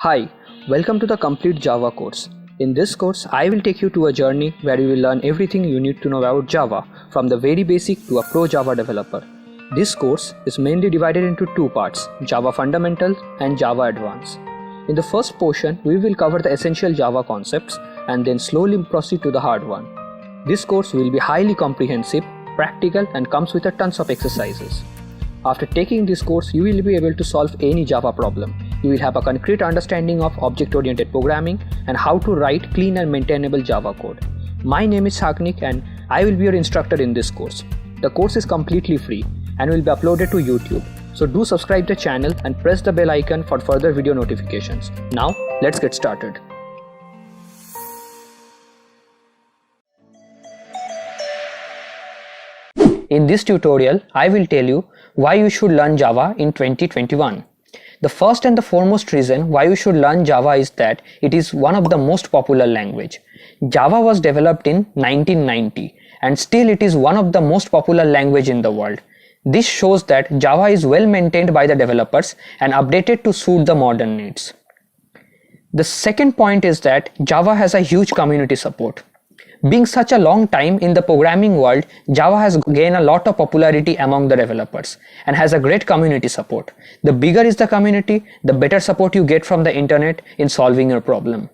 Hi, welcome to the Complete Java course. In this course, I will take you to a journey where you will learn everything you need to know about Java, from the very basic to a pro Java developer. This course is mainly divided into two parts, Java Fundamentals and Java Advanced. In the first portion, we will cover the essential Java concepts and then slowly proceed to the hard one. This course will be highly comprehensive, practical and comes with a tons of exercises. After taking this course, you will be able to solve any Java problem. You will have a concrete understanding of object-oriented programming and how to write clean and maintainable Java code. My name is Saknik and I will be your instructor in this course. The course is completely free and will be uploaded to YouTube. So do subscribe the channel and press the bell icon for further video notifications. Now, let's get started. In this tutorial, I will tell you why you should learn Java in 2021. The first and the foremost reason why you should learn Java is that it is one of the most popular language. Java was developed in 1990 and still it is one of the most popular language in the world. This shows that Java is well maintained by the developers and updated to suit the modern needs. The second point is that Java has a huge community support. Being such a long time in the programming world, Java has gained a lot of popularity among the developers and has a great community support. The bigger is the community, the better support you get from the internet in solving your problem.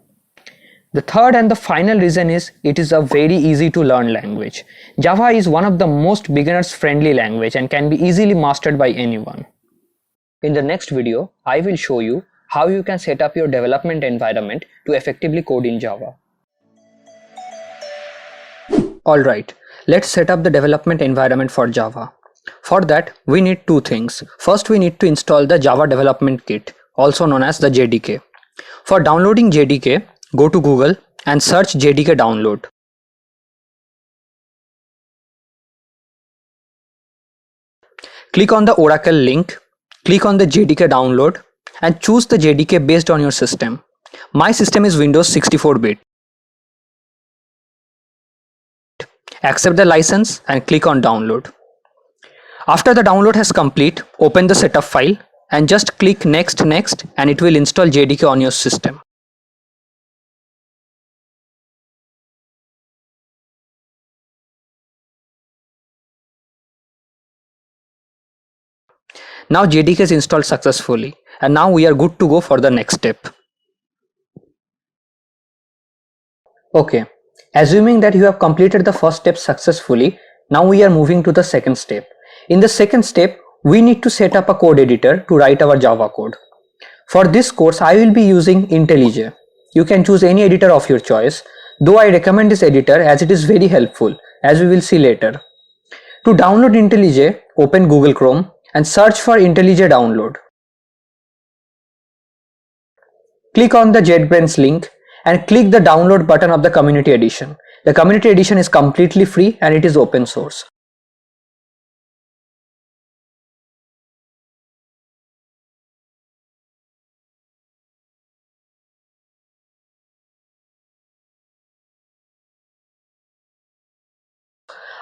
The third and the final reason is it is a very easy to learn language. Java is one of the most beginners friendly language and can be easily mastered by anyone. In the next video, I will show you how you can set up your development environment to effectively code in Java. Alright, let's set up the development environment for Java. For that, we need two things. First, we need to install the Java Development Kit, also known as the JDK. For downloading JDK, go to Google and search JDK download. Click on the Oracle link, click on the JDK download and choose the JDK based on your system. My system is Windows 64-bit. Accept the license and click on download. After the download has complete, open the setup file and just click next and it will install JDK on your system. Now JDK is installed successfully and now we are good to go for the next step. Okay. Assuming that you have completed the first step successfully, now we are moving to the second step. In the second step, we need to set up a code editor to write our Java code. For this course, I will be using ᴊᴇʟᴜ. You can choose any editor of your choice, though I recommend this editor as it is very helpful, as we will see later. To download ᴊᴇʟᴜ, open Google Chrome and search for ᴊᴇʟᴜ download. Click on the JetBrains link and click the download button of the community edition. The community edition is completely free and it is open source.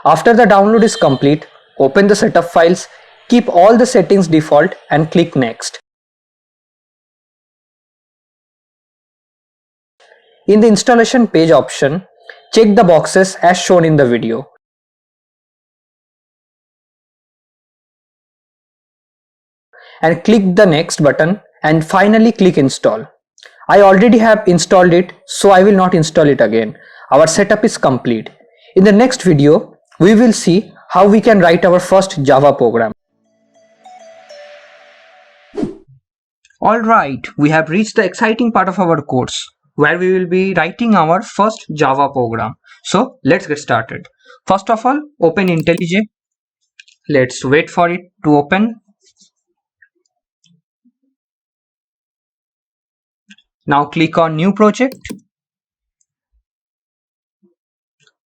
After the download is complete, open the setup files, keep all the settings default and click next. In the installation page option, check the boxes as shown in the video. And click the next button and finally click install. I already have installed it, so I will not install it again. Our setup is complete. In the next video, we will see how we can write our first Java program. Alright, we have reached the exciting part of our course, where we will be writing our first Java program. So let's get started. First of all, open ᴊᴇʟᴜ. Let's wait for it to open. Now click on new project.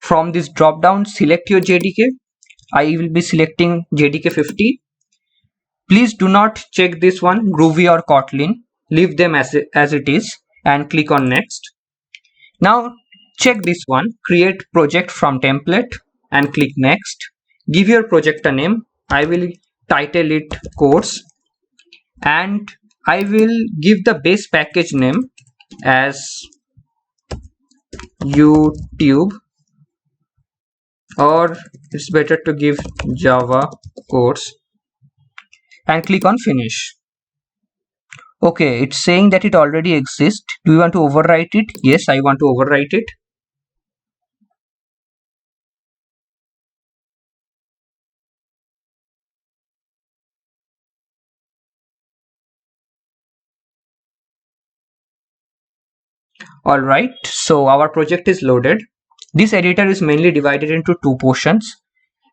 From this drop down, select your JDK. I will be selecting JDK 50. Please do not check this one, Groovy or Kotlin. Leave them as it is and click on next. Now check this one, create project from template and click next. Give your project a name. I will title it course and I will give the base package name as YouTube, or it's better to give Java course, and click on finish. Okay, it's saying that it already exists. Do you want to overwrite it? Yes, I want to overwrite it. Alright, so our project is loaded. This editor is mainly divided into two portions.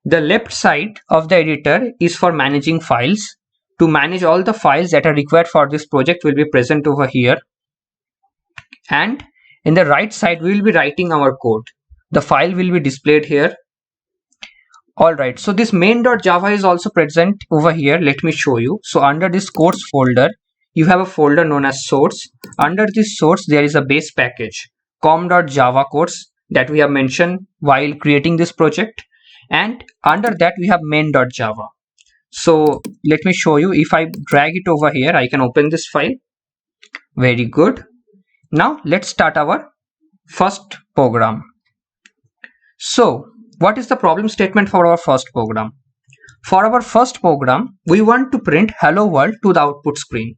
The left side of the editor is for managing files. To manage all the files that are required for this project will be present over here. And in the right side we will be writing our code. The file will be displayed here. Alright, so this main.java is also present over here. Let me show you. So under this course folder, you have a folder known as source. Under this source there is a base package com.java course that we have mentioned while creating this project, and under that we have main.java. So let me show you. If I drag it over here, I can open this file. Very good. Now let's start our first program. So what is the problem statement for our first program? For our first program, we want to print hello world to the output screen.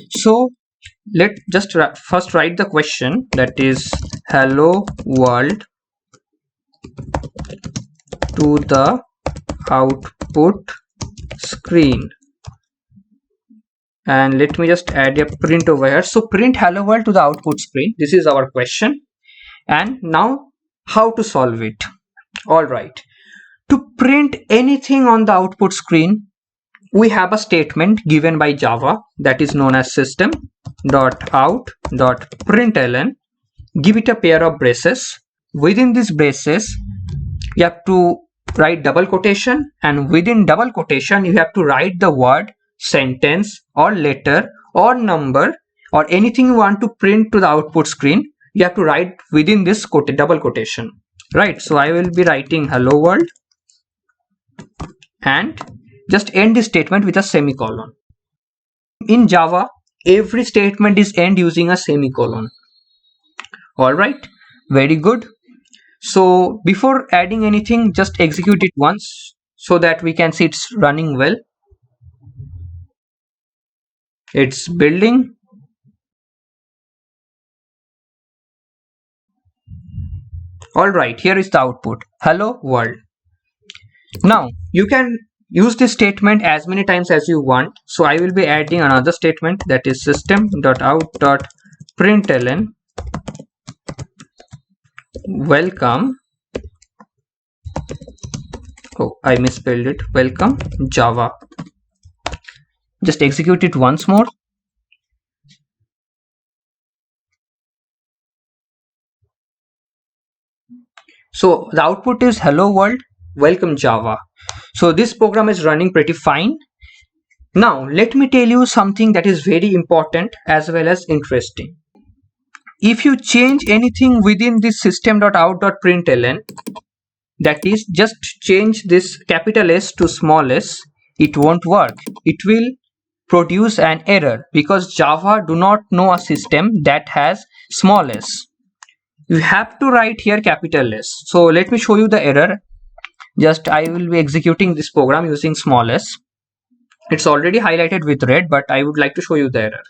So let's just first write the question, that is hello world to the output screen, and let me just add a print over here. So print hello world to the output screen. This is our question, and now how to solve it? Alright, to print anything on the output screen, we have a statement given by Java that is known as system.out.println. Give it a pair of braces. Within these braces, you have to write double quotation, and within double quotation, you have to write the word, sentence, or letter, or number, or anything you want to print to the output screen. You have to write within this double quotation. Right, so I will be writing hello world and just end this statement with a semicolon. In Java, every statement is end using a semicolon. Alright, very good. So before adding anything, just execute it once so that we can see it's running well. It's building. Alright, here is the output, hello world. Now you can use this statement as many times as you want. So I will be adding another statement, that is system.out.println welcome. Oh, I misspelled it. Welcome Java. Just execute it once more. So the output is hello world, welcome Java. So this program is running pretty fine. Now let me tell you something that is very important as well as interesting. If you change anything within this system.out.println, that is, just change this capital S to small s, it won't work. It will produce an error because Java do not know a system that has small s. You have to write here capital S. So let me show you the error. Just I will be executing this program using small s. It's already highlighted with red, but I would like to show you the error.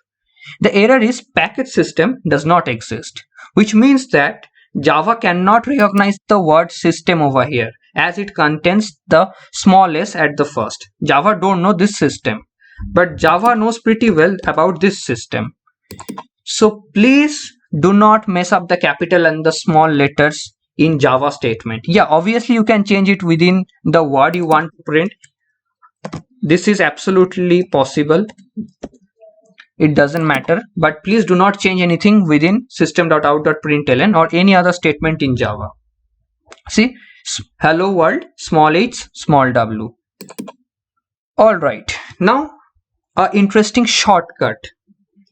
The error is package system does not exist, which means that Java cannot recognize the word system over here as it contains the small s at the first. Java don't know this system, but Java knows pretty well about this system. So please do not mess up the capital and the small letters in Java statement. Yeah, obviously you can change it within the word you want to print. This is absolutely possible. It doesn't matter, but please do not change anything within system.out.println or any other statement in Java. See, hello world, small h, small w. Alright, now an interesting shortcut.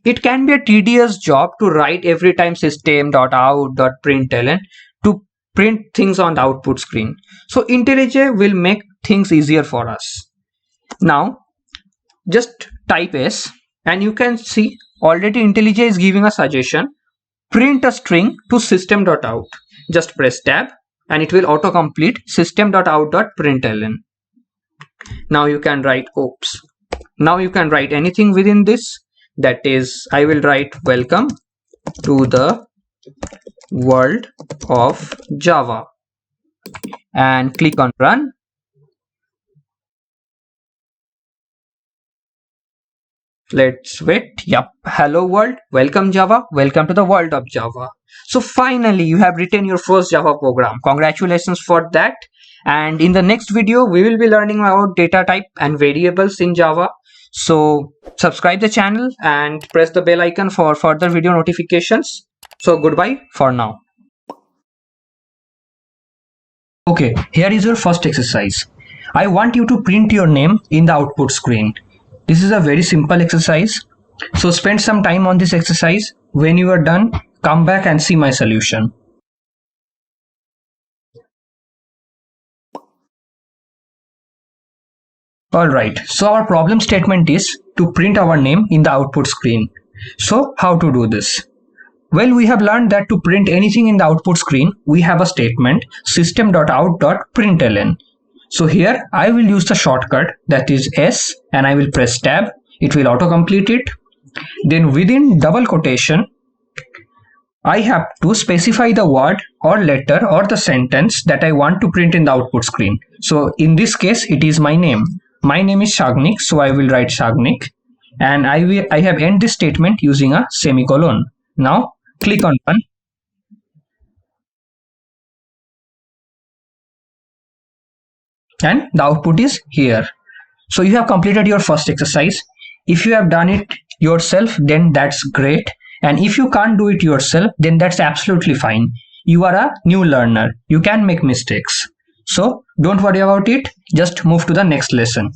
It can be a tedious job to write every time system.out.println to print things on the output screen. So IntelliJ will make things easier for us. Now just type s and you can see already IntelliJ is giving a suggestion, print a string to system.out. Just press tab and it will autocomplete system.out.println. Now you can write Now you can write anything within this. That is, I will write welcome to the world of Java and click on run. Let's wait. Yep. Hello world. Welcome Java. Welcome to the world of Java. So finally you have written your first Java program. Congratulations for that. And in the next video we will be learning about data type and variables in Java. So subscribe the channel and press the bell icon for further video notifications. So goodbye for now. Okay, here is your first exercise. I want you to print your name in the output screen. This is a very simple exercise. So spend some time on this exercise. When you are done, come back and see my solution. Alright, so our problem statement is to print our name in the output screen. So how to do this? Well, we have learned that to print anything in the output screen, we have a statement system.out.println. So here I will use the shortcut, that is S, and I will press tab. It will autocomplete it. Then within double quotation, I have to specify the word or letter or the sentence that I want to print in the output screen. So in this case, it is my name. My name is Shagnik, so I will write Shagnik. And I have end this statement using a semicolon. Now click on run. And the output is here. So you have completed your first exercise. If you have done it yourself, then that's great. And if you can't do it yourself, then that's absolutely fine. You are a new learner. You can make mistakes. So don't worry about it. Just move to the next lesson.